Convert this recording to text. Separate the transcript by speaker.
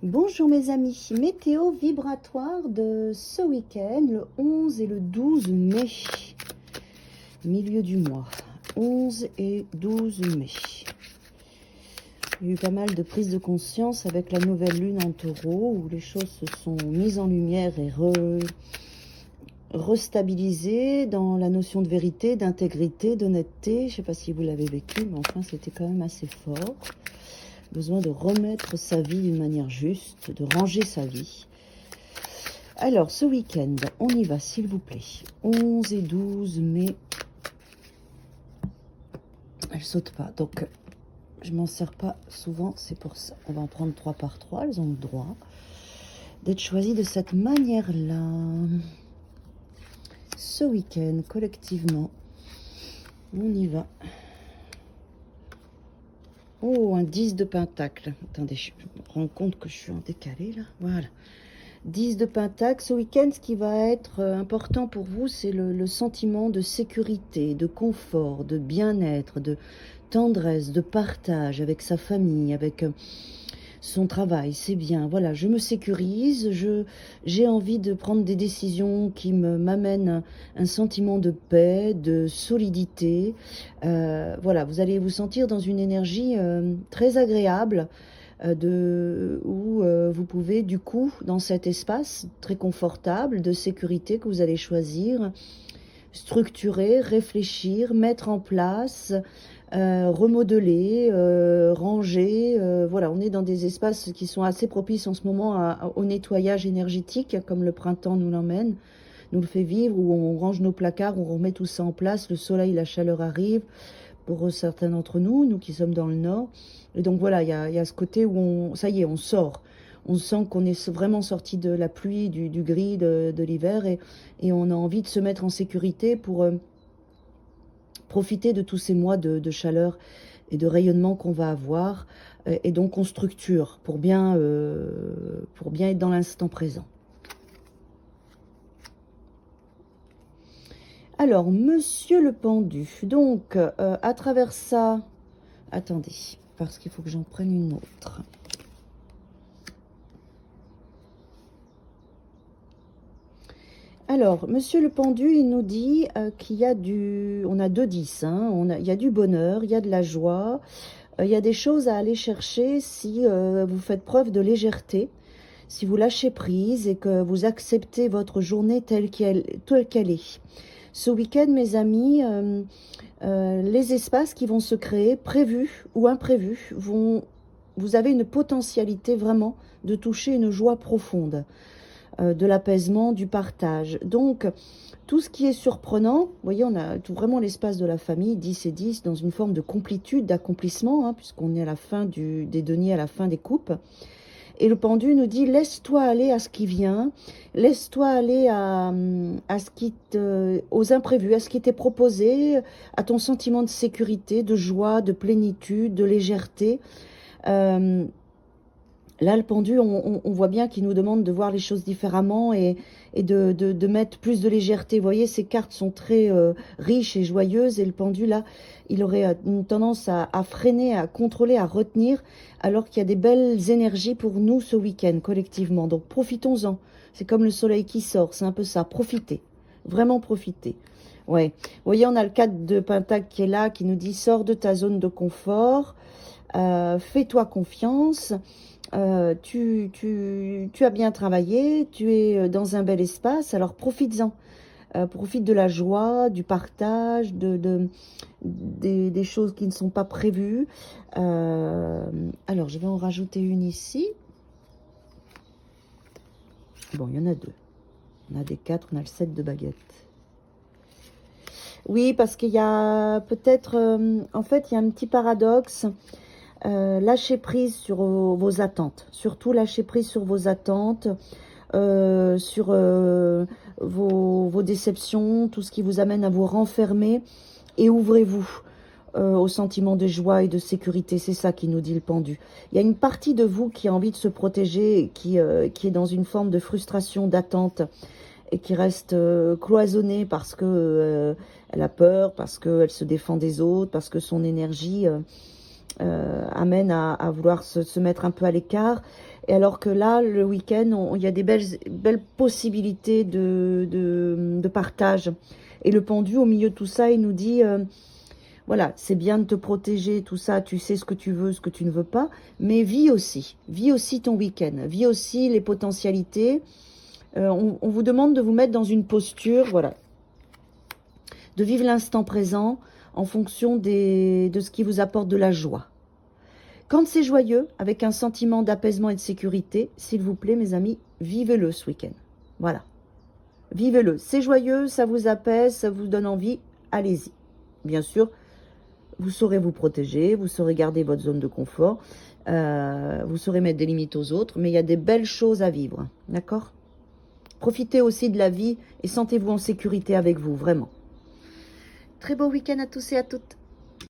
Speaker 1: Bonjour mes amis, météo vibratoire de ce week-end, le 11 et le 12 mai, milieu du mois, 11 et 12 mai. Il y a eu pas mal de prise de conscience avec la nouvelle lune en taureau, où les choses se sont mises en lumière et restabilisées dans la notion de vérité, d'intégrité, d'honnêteté. Je ne sais pas si vous l'avez vécu, mais enfin c'était quand même assez fort. Besoin de remettre sa vie d'une manière juste, de ranger sa vie. Alors, ce week-end, on y va, s'il vous plaît. 11 et 12 mai. Elle saute pas, donc je m'en sers pas souvent, c'est pour ça. On va en prendre 3 par 3, elles ont le droit d'être choisies de cette manière-là. Ce week-end, collectivement, on y va. Oh, un 10 de pentacle. Attendez, je me rends compte que je suis en décalé, là. Voilà. 10 de pentacle. Ce week-end, ce qui va être important pour vous, c'est le sentiment de sécurité, de confort, de bien-être, de tendresse, de partage avec sa famille, avec son travail. C'est bien. Voilà, je me sécurise. J'ai envie de prendre des décisions qui m'amènent un sentiment de paix, de solidité. Voilà, vous allez vous sentir dans une énergie très agréable. Où vous pouvez du coup dans cet espace très confortable de sécurité que vous allez choisir, structurer, réfléchir, mettre en place, remodeler, ranger. Voilà, on est dans des espaces qui sont assez propices en ce moment au nettoyage énergétique, comme le printemps nous l'emmène, nous le fait vivre, où on range nos placards, on remet tout ça en place, le soleil, la chaleur arrive. Pour certains d'entre nous, nous qui sommes dans le nord. Et donc voilà, il y a ce côté où ça y est, on sort. On sent qu'on est vraiment sorti de la pluie, du gris, de l'hiver, et on a envie de se mettre en sécurité pour profiter de tous ces mois de chaleur et de rayonnement qu'on va avoir. Et donc on structure pour bien être dans l'instant présent. Alors, monsieur le pendu, donc, à travers ça... Attendez, parce qu'il faut que j'en prenne une autre. Alors, monsieur le pendu, il nous dit qu'il y a on a 2 10, hein, il y a du bonheur, il y a de la joie, il y a des choses à aller chercher si vous faites preuve de légèreté, si vous lâchez prise et que vous acceptez votre journée telle qu'elle est. Ce week-end, mes amis, les espaces qui vont se créer, prévus ou imprévus, vous avez une potentialité vraiment de toucher une joie profonde, de l'apaisement, du partage. Donc, tout ce qui est surprenant, vous voyez, on a vraiment l'espace de la famille, 10 et 10, dans une forme de complétude, d'accomplissement, hein, puisqu'on est à la fin des deniers, à la fin des coupes. Et le pendu nous dit, laisse-toi aller à ce qui vient, laisse-toi aller à aux imprévus, à ce qui t'est proposé, à ton sentiment de sécurité, de joie, de plénitude, de légèreté. Là, le pendu, on voit bien qu'il nous demande de voir les choses différemment et de mettre plus de légèreté. Vous voyez, ces cartes sont très riches et joyeuses, et le pendu, là, il aurait une tendance à freiner, à contrôler, à retenir, alors qu'il y a des belles énergies pour nous ce week-end, collectivement. Donc, profitons-en. C'est comme le soleil qui sort, c'est un peu ça. Profitez, vraiment profitez. Ouais. Vous voyez, on a le 4 de Pentacle qui est là, qui nous dit, sors de ta zone de confort, fais-toi confiance. Tu as bien travaillé, tu es dans un bel espace, alors profites-en. Profite de la joie, du partage, des choses qui ne sont pas prévues. Alors, je vais en rajouter une ici. Bon, il y en a 2. On a des 4, on a le 7 de baguette. Oui, parce qu'il y a peut-être... en fait, il y a un petit paradoxe. Lâchez prise sur vos attentes. Surtout, lâchez prise sur vos attentes, sur vos déceptions, tout ce qui vous amène à vous renfermer, et ouvrez-vous au sentiment de joie et de sécurité. C'est ça qui nous dit le pendu. Il y a une partie de vous qui a envie de se protéger, qui est dans une forme de frustration, d'attente, et qui reste cloisonnée parce que elle a peur, parce qu'elle se défend des autres, parce que son énergie amène à vouloir se mettre un peu à l'écart. Et alors que là, le week-end, il y a des belles possibilités de partage. Et le pendu, au milieu de tout ça, il nous dit, voilà, c'est bien de te protéger, tout ça, tu sais ce que tu veux, ce que tu ne veux pas, mais vis aussi ton week-end, vis aussi les potentialités. On vous demande de vous mettre dans une posture, voilà, de vivre l'instant présent en fonction de ce qui vous apporte de la joie. Quand c'est joyeux, avec un sentiment d'apaisement et de sécurité, s'il vous plaît, mes amis, vivez-le ce week-end. Voilà. Vivez-le. C'est joyeux, ça vous apaise, ça vous donne envie, allez-y. Bien sûr, vous saurez vous protéger, vous saurez garder votre zone de confort, vous saurez mettre des limites aux autres, mais il y a des belles choses à vivre, d'accord? Profitez aussi de la vie et sentez-vous en sécurité avec vous, vraiment. Très beau week-end à tous et à toutes.